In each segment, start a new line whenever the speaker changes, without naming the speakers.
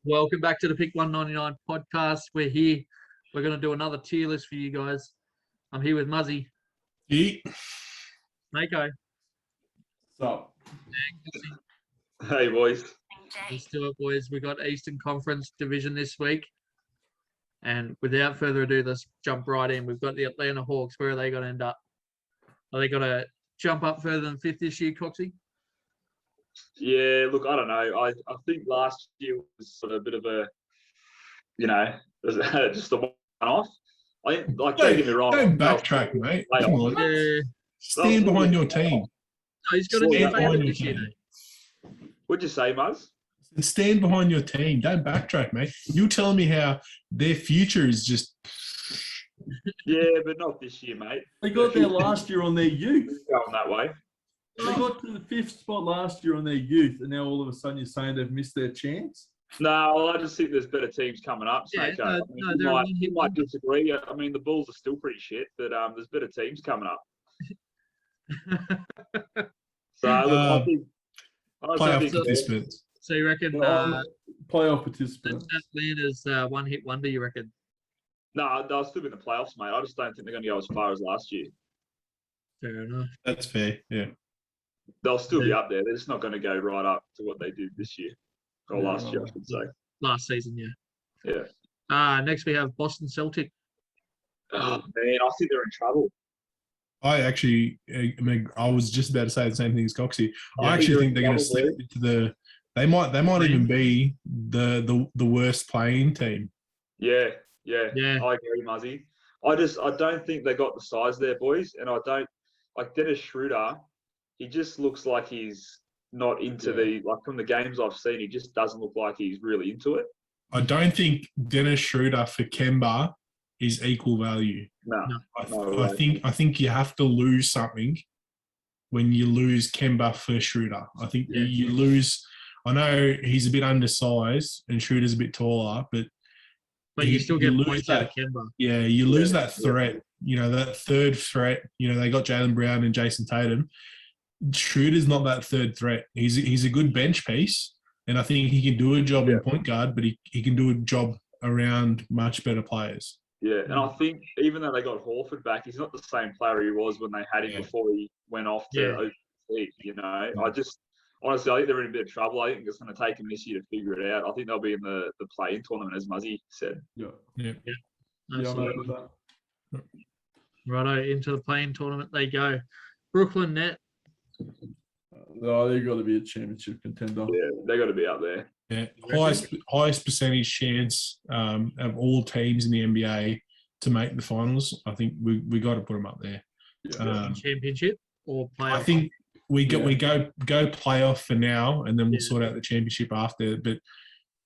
Welcome back to the Pick 199 podcast. We're here. We're going to do another tier list for you guys. I'm here with Muzzy,
Eat.
Mako,
What's up?
Hey, boys.
let's do it, boys. We got Eastern Conference Division this week. And without further ado, let's jump right in. We've got the Atlanta Hawks. Where are they going to end up? Are they going to jump up further than fifth this year, Coxie?
Yeah, look, I don't know. I think last year was sort of a bit of a, just a one-off. I think, don't get me wrong.
Don't backtrack, mate. Come on.
Yeah.
Stand behind your team.
No, he's got to be
Stand behind
favourite
your
this year.
team.
What'd you say, Muzz?
And stand behind your team. Don't backtrack, mate. You telling me how their future is just.
Yeah, but not this year, mate.
They got there last year on their youth.
It's going that way.
They got to the fifth spot last year on their youth, and now all of a sudden you're saying they've missed their chance?
No, I just think there's better teams coming up.
Yeah,
Snako. You might disagree. I mean, the Bulls are still pretty shit, but there's better teams coming up. So look,
Playoff participants.
So you reckon
Playoff participants.
Atlanta's one-hit wonder, you reckon?
No, they'll still be in the playoffs, mate. I just don't think they're going to go as far as last year.
Fair enough.
That's fair, yeah.
They'll still be up there. They're just not going to go right up to what they did this year. Or last year, I should say.
Last season, yeah.
Yeah.
Next we have Boston Celtic.
Oh, man, I think they're in trouble.
I was just about to say the same thing as Coxie.
Yeah,
I actually think they're going to slip into the. They might even be the worst playing team.
Yeah.
Yeah.
I agree, Muzzy. I don't think they got the size there, boys. And I don't like Dennis Schroeder. He just looks like he's not into from the games I've seen. He just doesn't look like he's really into it.
I don't think Dennis Schroeder for Kemba is equal value.
No.
I think you have to lose something when you lose Kemba for Schroeder. I think you lose. I know he's a bit undersized and Schroeder's a bit taller, but
you still get points out of Kemba.
Yeah, you lose that threat. You know, that third threat. You know, they got Jaylen Brown and Jason Tatum. Schroeder's not that third threat. He's a good bench piece, and I think he can do a job in point guard, but he can do a job around much better players.
Yeah, and I think even though they got Horford back, he's not the same player he was when they had him before he went off to OKC. You know, honestly, I think they're in a bit of trouble. I think it's going to take them this year to figure it out. I think they'll be in the play-in tournament, as Muzzy said.
Yeah.
Absolutely. Righto, into the play-in tournament they go. Brooklyn Net.
No, they've got to be a championship contender.
Yeah, they got to be up there.
Yeah, highest percentage chance of all teams in the NBA to make the finals. I think we got to put them up there.
Championship or playoff?
I think we go playoff for now, and then we'll sort out the championship after. But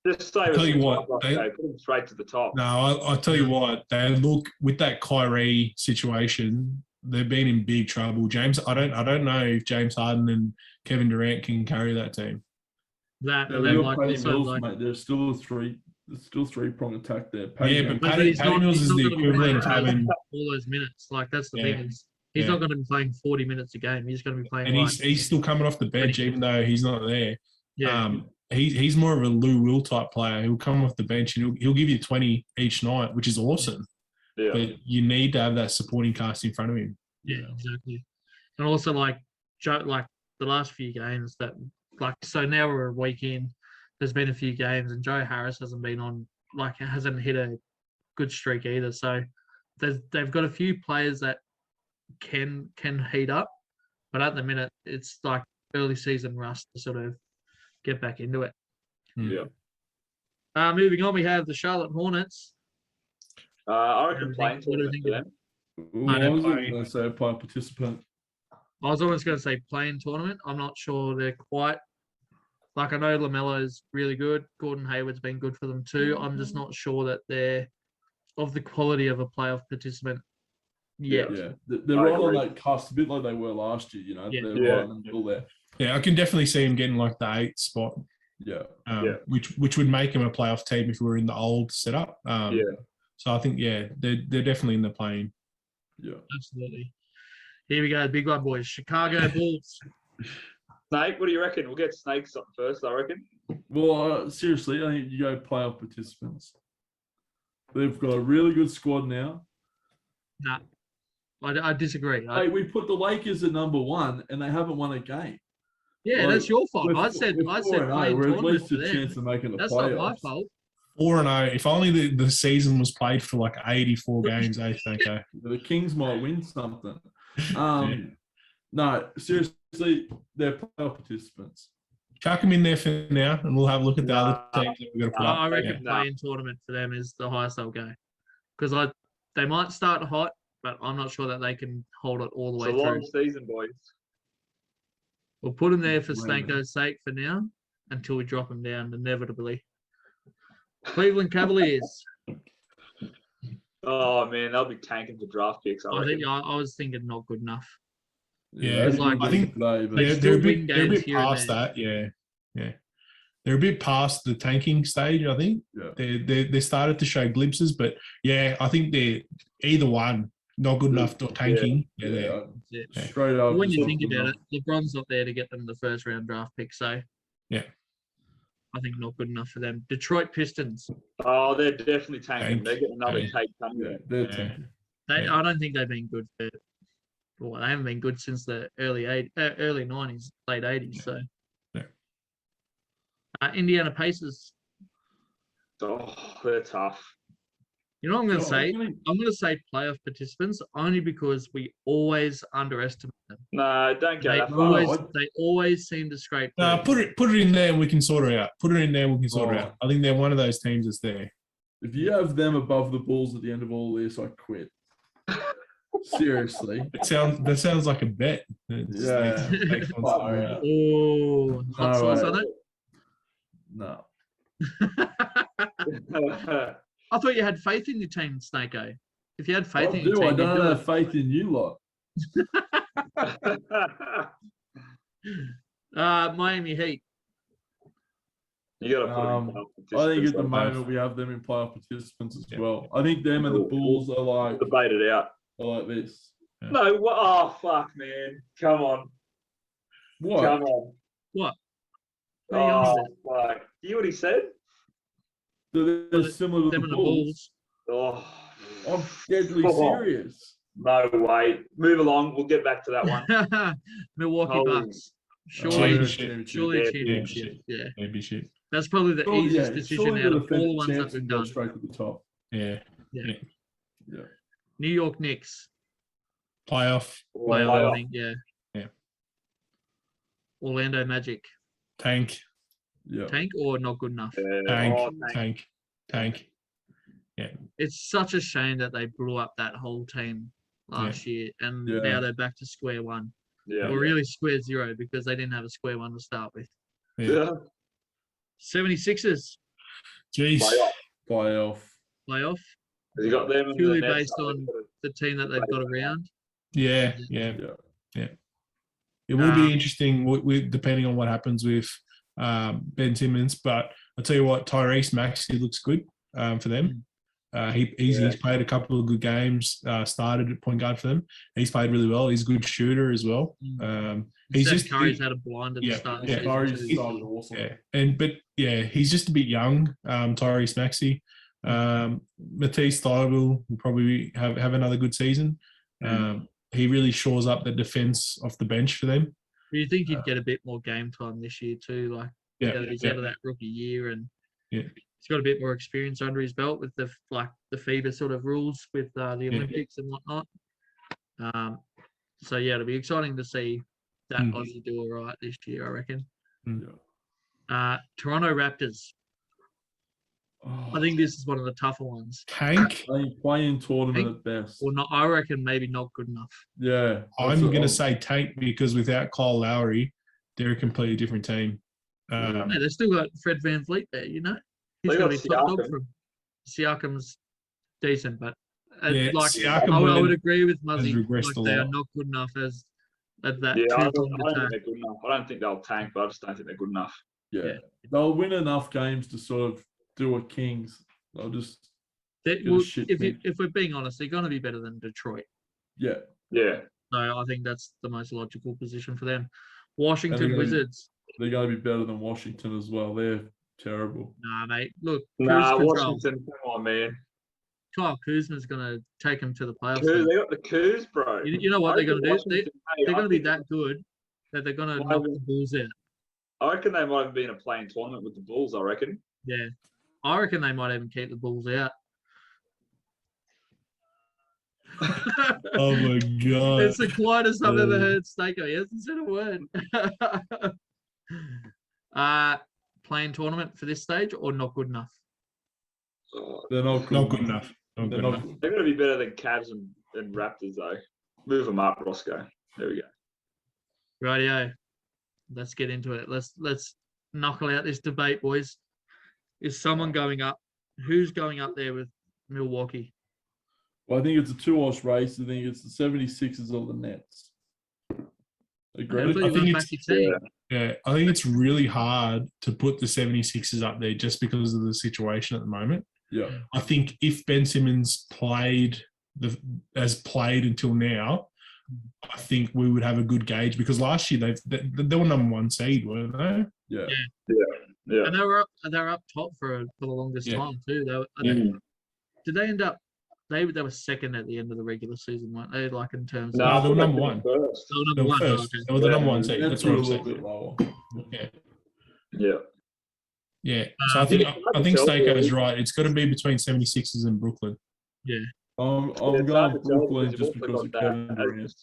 just say,
tell you what,
put them straight to the top.
No, I tell you what, they look with that Kyrie situation. They've been in big trouble. I don't know if James Harden and Kevin Durant can carry that team.
Mate,
there's still a three-prong attack there.
But Patty Mills is the equivalent of having
all those minutes. Like that's the thing. He's not going to be playing 40 minutes a game. He's going to be playing.
And he's still coming off the bench, even though he's not there.
Yeah.
He's more of a Lou Will type player. He'll come off the bench and he'll give you 20 each night, which is awesome.
Yeah.
But you need to have that supporting cast in front of him.
Yeah, exactly. And also like the last few games so now we're a week in. There's been a few games and Joe Harris hasn't been on hasn't hit a good streak either. So they've got a few players that can heat up, but at the minute it's like early season rust to sort of get back into it.
Yeah.
Moving on, we have the Charlotte Hornets.
I reckon playing tournament for them.
I was going to say player participant.
I was almost going to say playing tournament. I'm not sure they're quite. I know LaMelo is really good. Gordon Hayward's been good for them too. I'm just not sure that they're of the quality of a playoff participant yet.
Yeah. They're right on that cusp, a bit like they were last year, you know.
Yeah.
They're right in the middle there.
Yeah, I can definitely see him getting like the 8th spot.
Yeah.
Which would make him a playoff team if we were in the old setup. So I think, they're definitely in the plane.
Yeah.
Absolutely. Here we go, big one, boys. Chicago Bulls.
Snake, what do you reckon? We'll get Snakes up first, I reckon.
Well, seriously, I think you go playoff participants. They've got a really good squad now.
Nah, I disagree.
Hey, we put the Lakers at number 1, and they haven't won a game.
Yeah,
Like,
that's your fault. I said
we're
playing
4-0. We're at
tournament
least
for
a
them.
chance of making the
That's
playoffs.
not my fault.
4-0. If only the season was played for like 84 games, I think.
The Kings might win something. No, seriously, they're playoff participants.
Chuck them in there for now, and we'll have a look at the other teams that we've got to put up.
I reckon playing tournament for them is the highest they'll go. Because they might start hot, but I'm not sure that they can hold it all the way
It's a
through.
long season, boys.
We'll put them there for Snako's sake for now until we drop them down inevitably. Cleveland Cavaliers.
Oh man, they'll be tanking for draft picks. I
was thinking not good enough.
Yeah,
like,
I think
today,
they're a bit past that. Yeah. They're a bit past the tanking stage. I think they started to show glimpses, but yeah, I think they're either one, not good enough or tanking.
Yeah. Straight up.
When you think about it, LeBron's not there to get them the first round draft pick, so
yeah,
I think not good enough for them. Detroit Pistons.
Oh, they're definitely tanking. They're getting another take coming.
Yeah, they're tanking.
I don't think they've been good for. Well, they haven't been good since the early 90s, late 80s. So, Indiana Pacers.
Oh, they're tough.
You know what I'm going to say? I'm going to say playoff participants only because we always underestimate them.
No, don't go that far.
They always seem to scrape.
Put it in there and we can sort it out. Put it in there and we can sort it out. I think they're one of those teams that's there.
If you have them above the Bulls at the end of all this, I quit. Seriously.
That sounds like a bet.
Yeah.
Oh, hot sauce on it?
No.
I thought you had faith in your team, Snakeo. If you had faith in your team,
I don't have faith in you lot.
Miami Heat.
You got to put
I think at the moment we have them in playoff participants as well. I think them and the Bulls are like
debate it out.
Are like this.
Yeah.
No, oh fuck, man! Come on.
What?
Come on.
What?
Oh fuck! You hear what he said?
So they're similar to the Bulls.
Oh,
I'm deadly serious.
No way. Move along. We'll get back to that one.
Milwaukee Bucks. Surely championship. Yeah.
Championship.
That's probably the easiest decision out of all the ones that we've done.
Straight to the top.
Yeah.
New York Knicks.
Playoff.
I think, yeah. Orlando Magic.
Tank.
Yeah.
Tank or not good enough?
Tank. Yeah.
It's such a shame that they blew up that whole team last year, and now they're back to square one.
Yeah.
Or really square zero because they didn't have a square one to start with.
Yeah.
76ers.
Jeez.
Playoff.
Has he got them
purely based on the team that they've got around.
Yeah. It will be interesting depending on what happens with Ben Simmons, but I'll tell you what, Tyrese Maxey looks good for them. He's played a couple of good games, started at point guard for them. He's played really well. He's a good shooter as well.
Curry's had a blind at the start of the season.
Curry's started awesome.
He's just a bit young, Tyrese Maxey. Matisse Thybulle will probably have another good season. He really shores up the defense off the bench for them.
Do you think he'd get a bit more game time this year too? Like, he's out of that rookie year and he's got a bit more experience under his belt with the FIBA sort of rules with the Olympics and whatnot. So it'll be exciting to see that Aussie do all right this year, I reckon. Toronto Raptors. I think this is one of the tougher ones.
Tank?
Playing tournament at best.
Well, I reckon maybe not good enough.
Yeah.
I'm going to say tank because without Kyle Lowry, they're a completely different team.
They've still got Fred VanVleet there, you know? He's got to be top dog from Siakam's decent, but I would agree with Muzzy. They are not good enough as at that.
I don't think they're good enough. I don't think they'll tank, but I just don't think they're good enough.
Yeah. They'll win enough games to sort of do a Kings. They'll just
if we're being honest, they're going to be better than Detroit.
Yeah.
Yeah.
So I think that's the most logical position for them. Washington
gonna-
Wizards.
They're going to be better than Washington as well. They're terrible.
Nah, mate. Look,
Nah,
cruise control.
Washington, come on, man.
Kyle Kuzma's going to take him to the playoffs.
They
then.
got the Coos, bro.
You know what they're going to do?
Washington,
They're going to be that good that they're going to knock the Bulls out.
I reckon they might have been a playing tournament with the Bulls, I reckon.
Yeah. I reckon they might even keep the Bulls out.
Oh my god!
It's the quietest I've ever heard Stako. He hasn't said a word. Playing tournament for this stage or not good enough?
They're not
Good enough. Not good enough.
They're going to be better than Cavs and Raptors, though. Move them up, Roscoe. There we go.
Rightio. Let's get into it. Let's knuckle out this debate, boys. Is someone going up? Who's going up there with Milwaukee?
Well, I think it's a two-horse race. I think it's the 76ers or the Nets. Agree?
I think I think it's really hard to put the 76ers up there just because of the situation at the moment.
Yeah.
I think if Ben Simmons has played until now, I think we would have a good gauge because last year they were number one seed, weren't they?
Yeah.
And they were up top for the longest time too. Did they end up? They were second at the end of the regular season, weren't they? Like in terms of
No, they were number one.
they were
They
number
were
one.
first. They were the number one seed. That's what I'm
a little
saying.
bit lower.
Yeah. So I think Stako's right. It's got to be between 76ers and Brooklyn.
Yeah.
I'm going Brooklyn just because of Kevin Durant.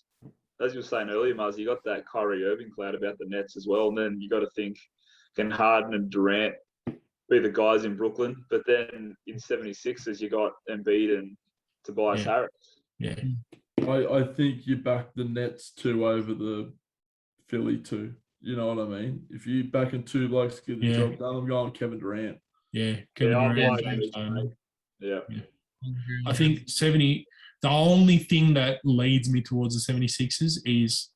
As you were saying earlier, Muzz, you got that Kyrie Irving cloud about the Nets as well. And then you got to think, can Harden and Durant be the guys in Brooklyn? But then in 76ers, you got Embiid and Tobias Harris.
Yeah.
I think you back the Nets 2 over the Philly 2. You know what I mean? If you back in 2 blokes to get the job done, I'm going Kevin Durant.
Yeah. Kevin Durant. James Harden.
Yeah.
I think the only thing that leads me towards the 76ers is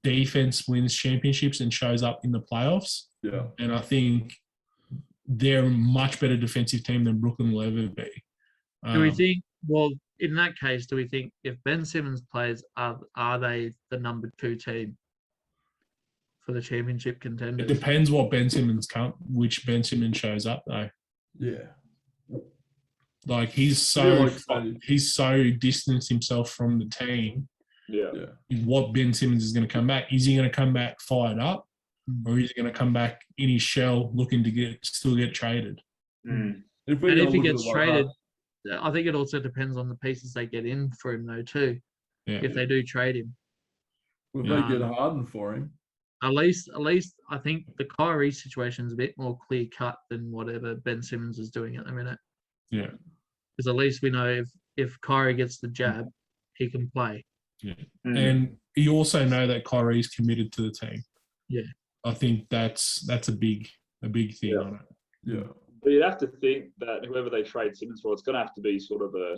defense wins championships and shows up in the playoffs.
Yeah.
And I think they're a much better defensive team than Brooklyn will ever be.
Do we think, well, in that case, do we think if Ben Simmons plays, are they the number 2 team for the championship contenders?
It depends which Ben Simmons shows up, though.
Yeah.
Like he's so distanced himself from the team.
Yeah.
What Ben Simmons is going to come back? Is he going to come back fired up, or is he going to come back in his shell looking to still get traded?
Mm.
If he gets traded, I think it also depends on the pieces they get in for him, though, too.
Yeah.
If they do trade him,
Well, they get Harden for him.
At least, I think the Kyrie situation is a bit more clear cut than whatever Ben Simmons is doing at the minute.
Yeah.
Because at least we know if Kyrie gets the jab, he can play.
Yeah. And you also know that Kyrie's committed to the team.
Yeah.
I think that's a big thing on it.
Yeah.
But you'd have to think that whoever they trade Simmons for, it's going to have to be sort of a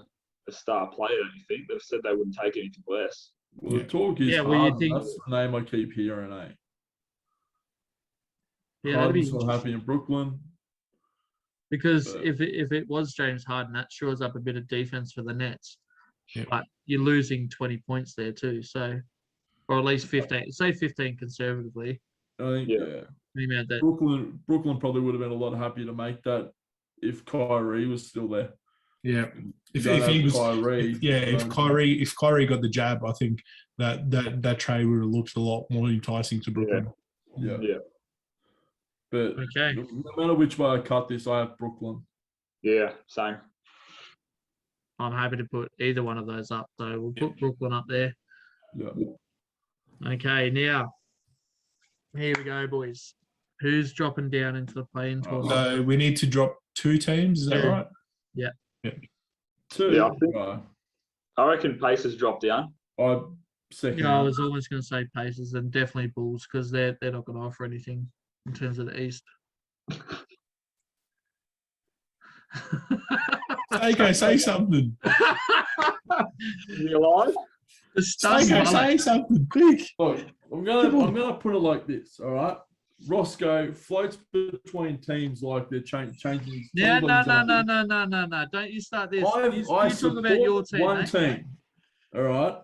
star player, don't you think? They've said they wouldn't take anything less.
Well, the talk is Harden. That's the name I keep hearing, eh?
Yeah,
Harden's not happy in Brooklyn.
Because if it was James Harden, that shores up a bit of defense for the Nets.
Yeah.
But you're losing 20 points there too. So, or at least 15. Say 15 conservatively.
I think
That
Brooklyn probably would have been a lot happier to make that if Kyrie was still there.
Yeah. If Kyrie got the jab, I think that trade would have looked a lot more enticing to Brooklyn.
Yeah. But
okay.
No matter which way I cut this, I have Brooklyn.
Yeah, same.
I'm happy to put either one of those up. So we'll put Brooklyn up there.
Yeah.
Okay, now here we go, boys. Who's dropping down into the play-in tournament?
So we need to drop 2 teams. Is that right?
Yeah.
2.
Yeah, I reckon Pacers drop down.
I second.
I was almost going to say Pacers and definitely Bulls because they're not going to offer anything in terms of the East.
Okay, say something.
You alive?
Say something quick.
Look, I'm gonna put it like this. All right, Roscoe floats between teams like they're changing.
No. Don't you start this. You talk about your team.
One team. All right,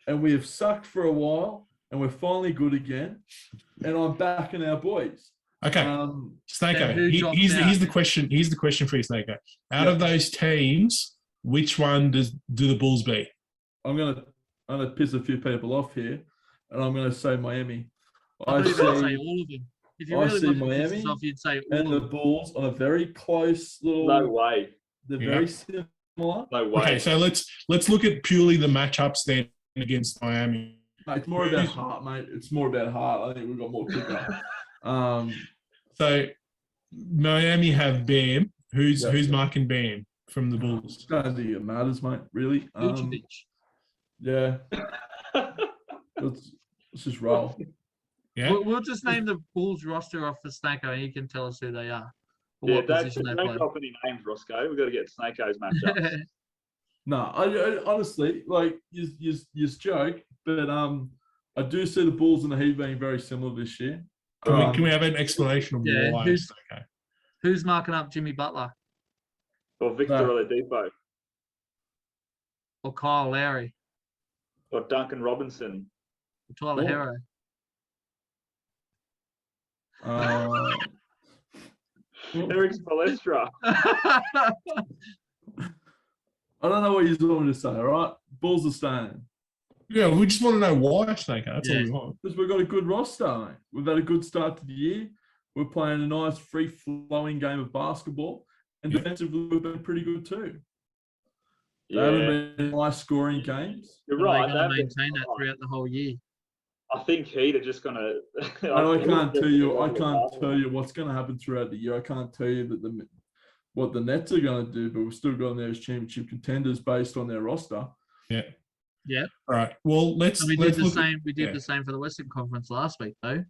and we have sucked for a while. and we're finally good again. And I'm backing our boys.
Okay, Snako. Here's the question. Here's the question for you, Snako. Out of those teams, which one do the Bulls beat?
I'm gonna piss a few people off here, and I'm gonna say Miami.
I thought you were going to say all of them. If you really wanted to piss us off, you'd say all
and
of
the
them.
Bulls on a very close little.
No way.
They're very similar.
No way.
Okay, so let's look at purely the matchups then against Miami.
Mate, it's more about heart, mate. It's more about heart. I think we've got more kicker.
So Miami have Bam. Who's marking Bam from the Bulls?
I don't think it matters, mate. Really.
Vucevic.
Yeah. let's just roll.
Yeah.
We'll just name the Bulls roster off for Snako, and you can tell us who they are. Or
Yeah,
what position they play.
don't drop any names, Roscoe. We've got to get Snakeo's matchups.
No, I honestly, like, you joke, but I do see the Bulls and the Heat being very similar this year.
Can we have an explanation of why?
Who's marking up Jimmy Butler?
Or Victor Oladipo.
Or Kyle Lowry?
Or Duncan Robinson.
Or Tyler Hero?
Eric Spoelstra.
I don't know what you want me to say, all right? Bulls are staying.
Yeah, we just want to know why, Snake. That's all we want.
Because we've got a good roster, mate. We've had a good start to the year. We're playing a nice, free-flowing game of basketball. And defensively, we've been pretty good too. They haven't been high-scoring games.
You're right.
They're going to maintain that throughout the whole year.
I think Heat are just going to...
I can't tell you what's going to happen throughout the year. I can't tell you that what the Nets are going to do, but we've still got them there as championship contenders based on their roster.
Yeah.
Yeah.
All right. Well, we
did the same for the Western Conference last week, though,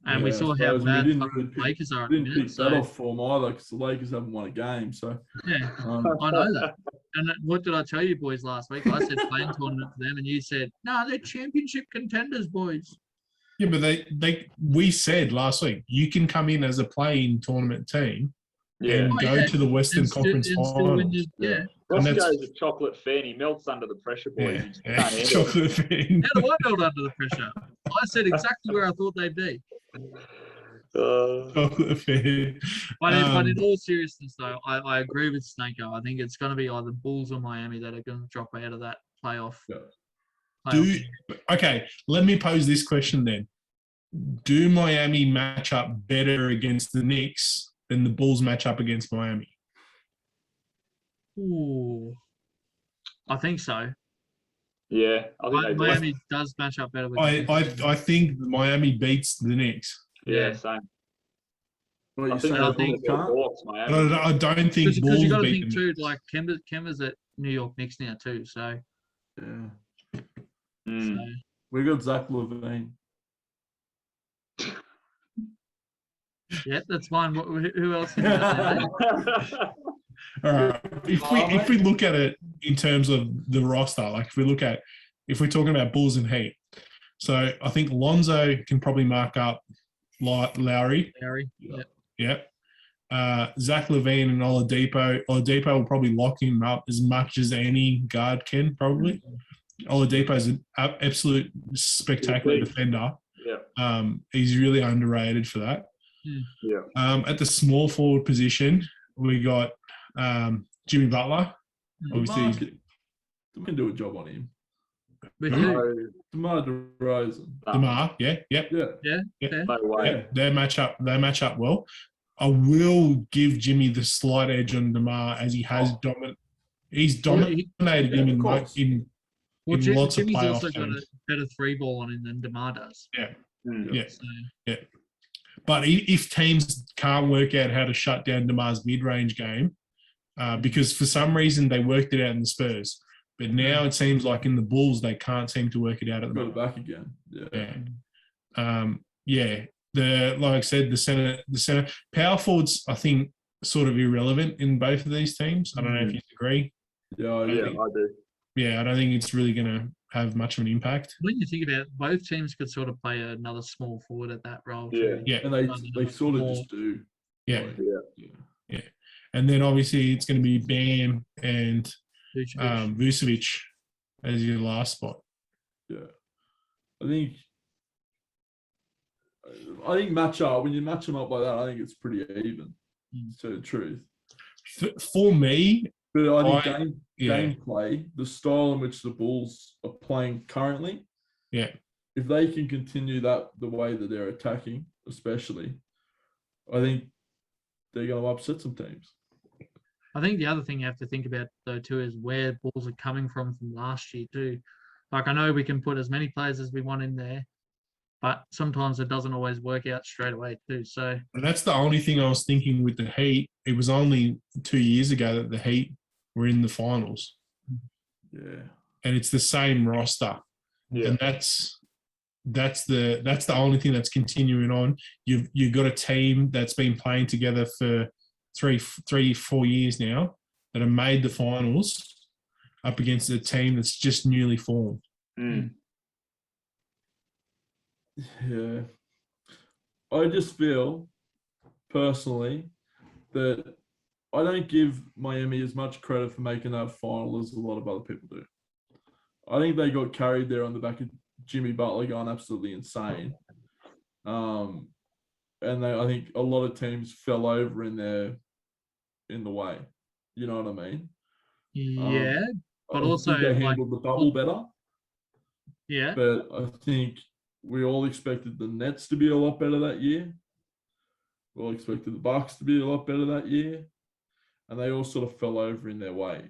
and we saw how bad the Lakers are.
Didn't pick that off form either, because the Lakers haven't won a game. So
yeah, I know that. And what did I tell you, boys, last week? I said playing tournament for them, and you said, "No, they're championship contenders, boys."
Yeah, but we said last week you can come in as a play-in tournament team and go to the Western Conference Finals.
Roscoe's a chocolate fan. He melts under the pressure, boys.
Chocolate fan.
How do I melt under the pressure? I said exactly where I thought they'd be.
Chocolate fan.
But in all seriousness, though, I agree with Snako. I think it's going to be either Bulls or Miami that are going to drop out of that playoff.
Okay, let me pose this question then. Do Miami match up better against the Knicks than the Bulls match up against Miami?
Ooh, I think so.
Yeah, I think
Miami does match up better with
I think Miami beats the Knicks.
Yeah, same.
Well,
I don't think
Bulls beat them.
Because you got to think too, like Kemba's at New York Knicks now too, so
yeah.
So.
We got Zach LaVine.
Yeah, that's fine. Who else? Is that?
All right. If we look at it in terms of the roster, like if we're talking about Bulls and Heat, so I think Lonzo can probably mark up Lowry. Yep. Zach LaVine and Oladipo. Oladipo will probably lock him up as much as any guard can, probably. Oladipo is an absolute spectacular defender.
Yeah.
He's really underrated for that.
Yeah.
At the small forward position, we got Jimmy Butler. Obviously,
we can do a job on him.
DeMar
DeRozan.
DeMar, yeah.
No way.
They match up well. I will give Jimmy the slight edge on DeMar as he has dominated him in lots of
Jimmy's
playoff
also got
games.
a better three ball on him than DeMar does.
Yeah. But if teams can't work out how to shut down DeMar's mid-range game, because for some reason they worked it out in the Spurs, but now it seems like in the Bulls they can't seem to work it out at the moment.
Got it back again.
Like I said, the center power forwards, I think, sort of irrelevant in both of these teams. I don't know if you agree.
I do.
Yeah, I don't think it's really going to have much of an impact.
When you think about it, both teams could sort of play another small forward at that role.
Yeah.
And they sort of just do.
Yeah. And then obviously it's going to be Bam and Vucevic as your last spot.
Yeah. I think I think when you match them up like that, I think it's pretty even. To the truth.
For me,
but I think gameplay, the style in which the Bulls are playing currently, if they can continue that the way that they're attacking, especially, I think they're going to upset some teams.
I think the other thing you have to think about though too is where Bulls are coming from last year too. Like I know we can put as many players as we want in there, but sometimes it doesn't always work out straight away too. So
and that's the only thing I was thinking with the Heat. It was only 2 years ago that the Heat were in the finals.
Yeah.
And it's the same roster.
Yeah.
And that's the only thing that's continuing on. You've got a team that's been playing together for 4 years now that have made the finals up against a team that's just newly formed.
Yeah. I just feel personally that I don't give Miami as much credit for making that final as a lot of other people do. I think they got carried there on the back of Jimmy Butler going absolutely insane. And I think a lot of teams fell over in the way. You know what I mean?
Yeah. But
I
also
think they handled the bubble better.
Yeah.
But I think we all expected the Nets to be a lot better that year. We all expected the Bucks to be a lot better that year. And they all sort of fell over in their way.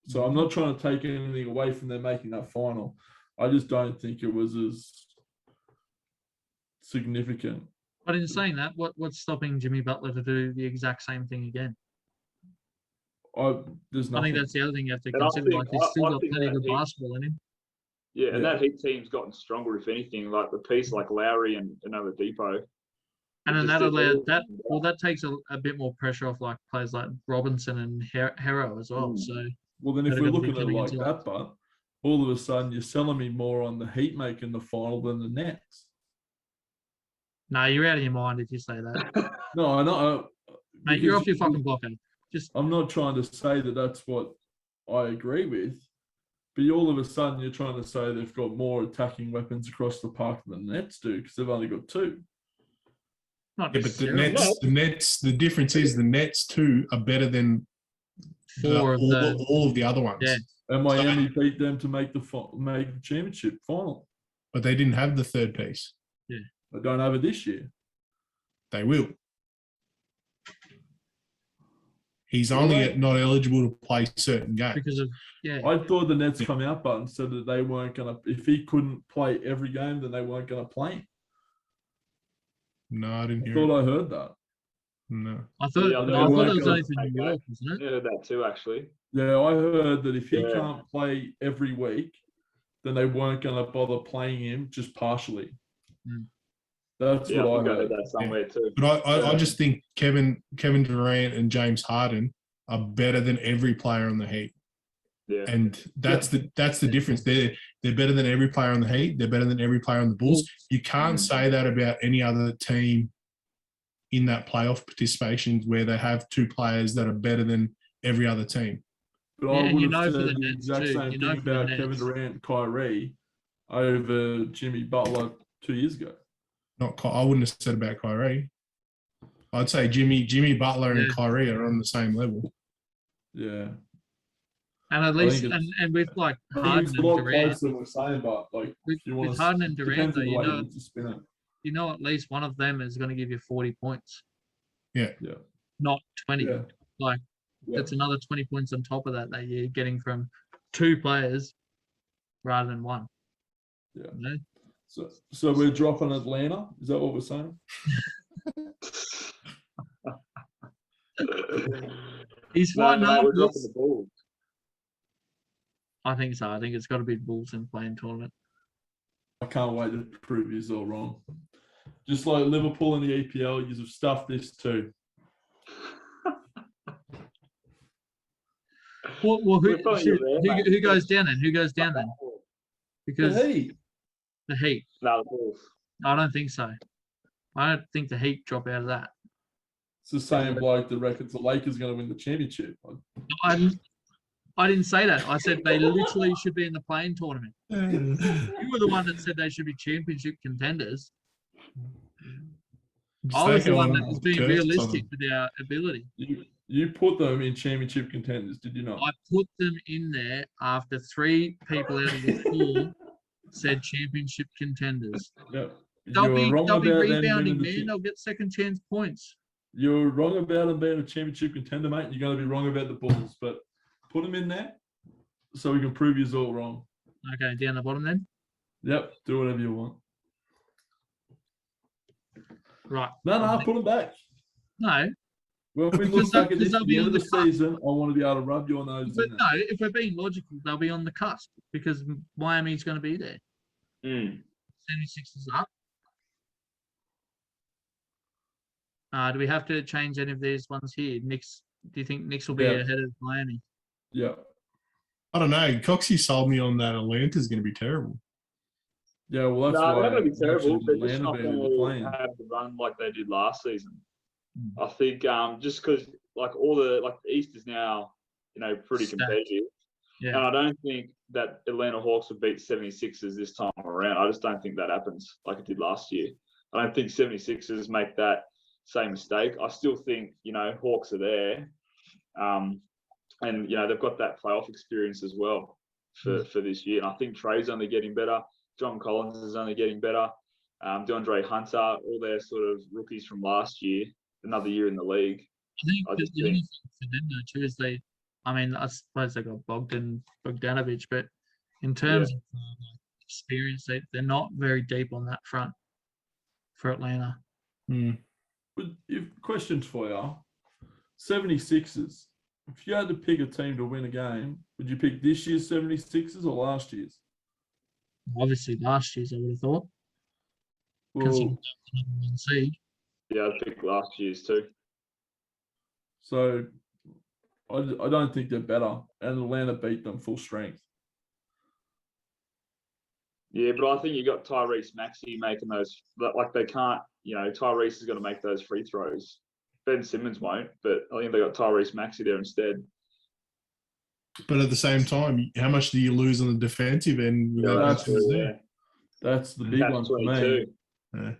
So I'm not trying to take anything away from them making that final. I just don't think it was as significant.
But in saying that, what's stopping Jimmy Butler to do the exact same thing again?
There's nothing.
I think that's the other thing you have to consider. He's still got plenty of good basketball in him.
Yeah, and that Heat team's gotten stronger, if anything. Like the piece like Lowry and another Depot.
And then that takes a bit more pressure off like players like Robinson and Hero as well. So
then if we're looking at it like that, but all of a sudden you're selling me more on the Heat making the final than the Nets.
No, you're out of your mind if you say that.
No, I know.
Mate, you're off your fucking blocker.
I'm not trying to say that that's what I agree with, but all of a sudden you're trying to say they've got more attacking weapons across the park than the Nets do because they've only got 2.
But the Nets, the difference is the Nets too are better than all of the other ones.
Yeah.
And Miami beat them to make the championship final.
But they didn't have the third piece.
Yeah.
They don't have it this year.
They will. He's only not eligible to play certain games.
Because of
I thought the Nets come out button said that they weren't going to, if he couldn't play every game, then they weren't going to play him.
No, I didn't hear
I thought I heard that.
No.
I thought it was only for New York, wasn't it?
I heard that too, actually.
Yeah, I heard that if he can't play every week, then they weren't going to bother playing him just partially. That's what I heard
that somewhere too.
But I just think Kevin Durant and James Harden are better than every player on the Heat.
Yeah.
And that's the difference. They're better than every player on the Heat. They're better than every player on the Bulls. You can't say that about any other team in that playoff participation where they have 2 players that are better than every other team.
But I would have said the exact same thing about Kevin Durant and Kyrie over Jimmy Butler 2 years ago.
I wouldn't have said about Kyrie. I'd say Jimmy Butler and Kyrie are on the same level.
Yeah.
And at least, and with like Harden and Durant,
than we're saying, but like
with Harden and Durant, though, you know, at least one of them is going to give you 40 points.
Yeah.
Not 20.
Yeah.
Like that's another 20 points on top of that you're getting from 2 players rather than 1.
Yeah.
You know?
So we're dropping Atlanta. Is that what we're saying?
He's fine now.
We're dropping the Bulls.
I think so. I think it's got to be the Bulls in the playing tournament.
I can't wait to prove you all wrong. Just like Liverpool in the EPL, you've stuffed this too.
Well, who goes down then? Who goes down then? Because the Heat.
No, the Bulls.
I don't think so. I don't think the Heat drop out of that.
It's the same bloke that reckons the Lakers are going to win the championship.
I didn't say that. I said they literally should be in the playing tournament. You were the one that said they should be championship contenders. I was the one that
taking
was being
curses on
realistic
them.
with our ability.
You put them in championship contenders, did you not?
I put them in there after 3 people out of the 4 said championship contenders.
Yep.
They'll be
wrong about them
rebounding,
winning the
man. They'll get second chance points.
You're wrong about them being a championship contender, mate. You're going to be wrong about the Bulls, but put them in there so we can prove you're all wrong.
Okay, down the bottom then.
Yep, do whatever you want.
Right.
No, put them back.
No,
When we
Because
look back at
they'll
this at
be
the end
on
of the
the cusp.
season, I want to be able to rub your nose
but
in it.
no. If we're being logical, they'll be on the cusp because Miami's going to be there. 76 is up. Do we have to change any of these ones here? Knicks. Do you think Knicks will be
Yeah.
ahead of Miami?
Yeah.
I don't know. Coxie sold me on that. Atlanta's going to be terrible.
Yeah, well, that's
No,
why
they're not going to be terrible.
mentioned
They're just
Atlanta
not
being in the
going
plane.
to have the run like they did last season. I think just because like the East is now pretty
Stacked.
competitive,
Yeah.
and I don't think that Atlanta Hawks would beat 76ers this time around. I just don't think that happens like it did last year. I don't think 76ers make that same mistake. I still think Hawks are there, and they've got that playoff experience as well for this year. And I think Trey's only getting better. John Collins is only getting better. DeAndre Hunter, all their sort of rookies from last year, another year in the league.
I think the only thing for them though too is I suppose they got Bogdanovich, but in terms of experience, they're not very deep on that front for Atlanta.
But questions for you. 76ers. If you had to pick a team to win a game, would you pick this year's 76ers or last year's?
Obviously, last year's I would have thought.
Well,
Considering they were the number 1 seed.
Yeah, I'd pick last year's too.
so I don't think they're better. And Atlanta beat them full strength.
Yeah, but I think you got Tyrese Maxey making those. Like they can't, Tyrese is going to make those free throws. Ben Simmons won't, but I think they got Tyrese Maxey there instead.
But at the same time, how much do you lose on the defensive end? With that
that's
defense
true,
there?
That's the big
That's
one for me.
22.
Yeah.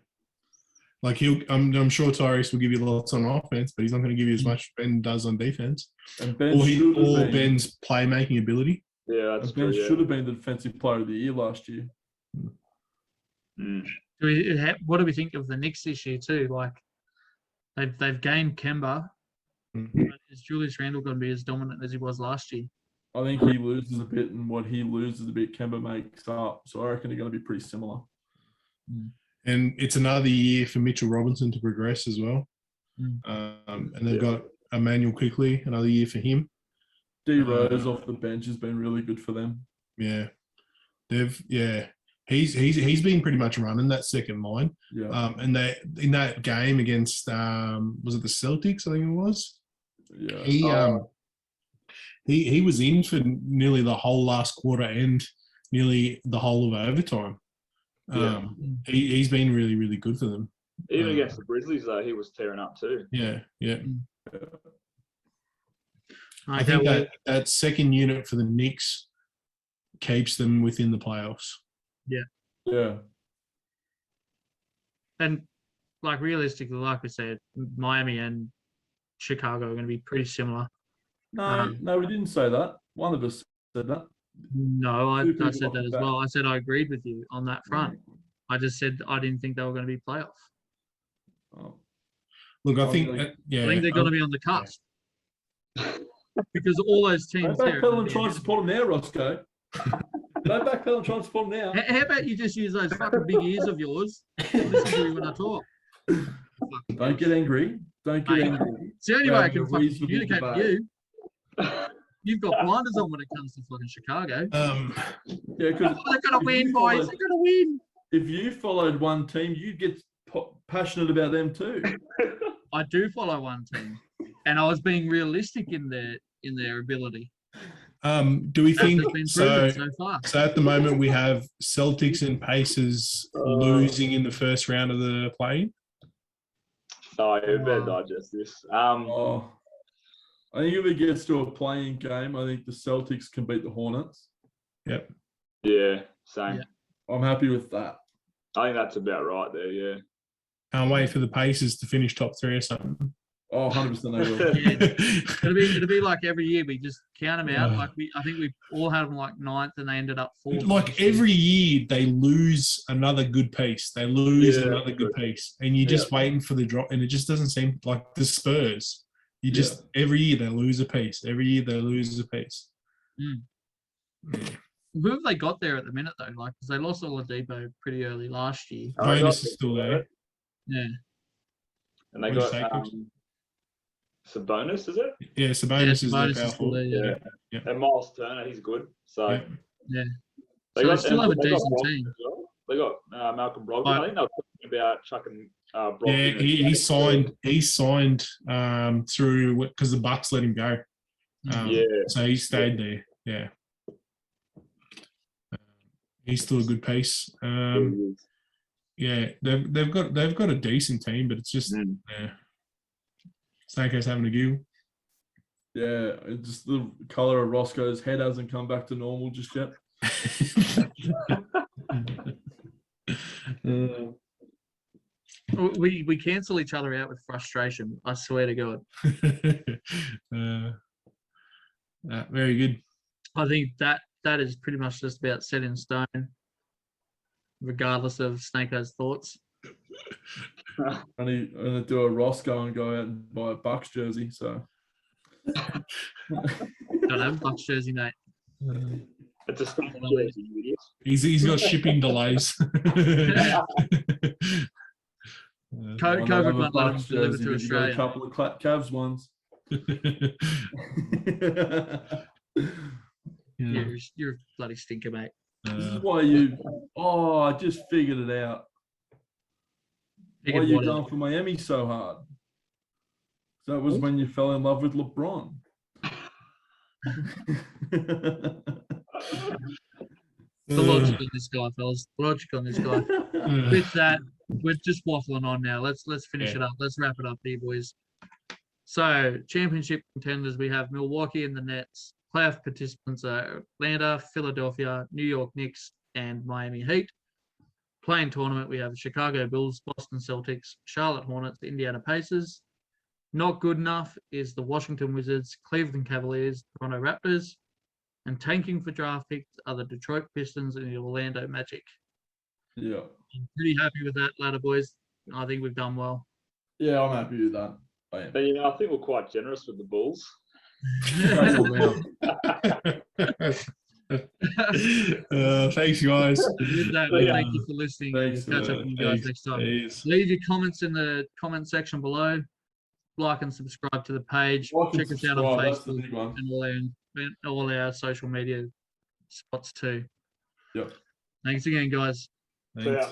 Like I'm sure Tyrese will give you lots on offense, but he's not going to give you as much Ben does on defense,
And Ben
or
should have been,
Ben's playmaking ability.
Yeah, that's true.
should have been the defensive player of the year last year.
What do we think of the Knicks this year too? Like they've gained Kemba. But is Julius Randle going to be as dominant as he was last year?
I think he loses a bit, and what he loses a bit, Kemba makes up. So I reckon they're going to be pretty similar.
And it's another year for Mitchell Robinson to progress as well. And they've got Emmanuel Quickley, another year for him.
D Rose off the bench has been really good for them.
Yeah, he's been pretty much running that second line.
Yeah,
And they in that game against was it the Celtics? I think it was.
yeah.
He was in for nearly the whole last quarter and nearly the whole of overtime. He's been really, really good for them.
Even against the Grizzlies, though, he was tearing up too.
Yeah. I
Okay,
think that second unit for the Knicks keeps them within the playoffs.
Yeah.
and like realistically, like we said, Miami and Chicago are going to be pretty similar.
No, we didn't say that. One of us said that.
No, I
Two people
said that
off
as
the bat.
well. I said I agreed with you on that front. I just said I didn't think they were going to be playoff.
Oh.
Look, I
I'm
think,
really-
I think they're going to be on the cusp. Because all those teams
Don't
there.
backpedal and try and support them now, Roscoe. Don't backpedal and try and support them now.
How about you just use those fucking big ears of yours and listen to me when I talk?
Don't get angry. Don't get
Mate,
angry.
It's the only way I
Having
can
a
fucking
reasonable
communicate with
debate.
you. You've got blinders on when it comes to fucking Chicago.
Yeah, because
They're going to win, boys. They're going to win.
if you followed one team, you'd get passionate about them too.
I do follow one team, and I was being realistic in their ability.
do we
As
think
has been
so?
proven so far.
So at the moment we have Celtics and Pacers losing in the first round of the play.
Oh, you better digest this.
I think if it gets to a playing game, I think the Celtics can beat the Hornets.
Yep.
Yeah, same.
Yeah.
I'm happy with that.
I think that's about right there. Yeah.
Can't wait for the Pacers to finish top 3 or something.
Oh, 100% they will.
Yeah. It'll be like every year we just count them out.
Yeah.
Like I think we all had them like ninth, and they ended up fourth.
Like every year they lose another good piece. They lose another good piece. And you're just waiting for the drop. And it just doesn't seem like the Spurs. You just, every year they lose a piece. Every year they lose a piece.
Who have they got there at the minute, though? Like, because they lost Oladipo pretty early last year.
Bonus is still there.
Yeah.
And they got Sabonis, is it?
Yeah, Sabonis is
Sabonis
their powerful.
Yeah. And Miles Turner, he's good. So
yeah.
They
still have a decent team.
Well. They got Malcolm Brogdon. I think they were talking about chucking Brogdon.
Yeah, he signed through because the Bucks let him go. So he stayed there. Yeah. He's still a good piece. Yeah, they've got a decent team, but it's just Snake's having a giggle.
Yeah, it's just the colour of Roscoe's head hasn't come back to normal just yet.
We cancel each other out with frustration. I swear to God.
Very good. I
think that is pretty much just about set in stone, regardless of Snake's thoughts.
I'm gonna do a Roscoe and go out and buy a Bucks jersey. So
don't have a Bucks jersey, mate.
It's a Steve jersey, you idiot.
He's got shipping delays.
COVID won't let him deliver to Australia.
A couple of Cavs ones.
You're a bloody stinker, mate.
This is why I just figured it out. Why you going for Miami so hard? That was when you fell in love with LeBron.
The logic on this guy, fellas. The logic on this guy. With that, we're just waffling on now. Let's finish it up. Let's wrap it up here, boys. So, championship contenders, we have Milwaukee and the Nets. Playoff participants are Atlanta, Philadelphia, New York Knicks, and Miami Heat. Playing tournament, we have Chicago Bulls, Boston Celtics, Charlotte Hornets, Indiana Pacers. Not good enough is the Washington Wizards, Cleveland Cavaliers, Toronto Raptors. And tanking for draft picks are the Detroit Pistons and the Orlando Magic.
Yeah.
I'm pretty happy with that, ladder boys. I think we've done well.
Yeah, I'm happy with that. I am.
But, I think we're quite generous with the Bulls.
Thanks, guys.
With that, thank you for listening.
Thanks,
catch up with you guys next time.
Thanks.
Leave your comments in the comment section below. Like and subscribe to the page. Check us out on Facebook and all our social media spots too.
Yep.
Thanks again, guys.
Thanks.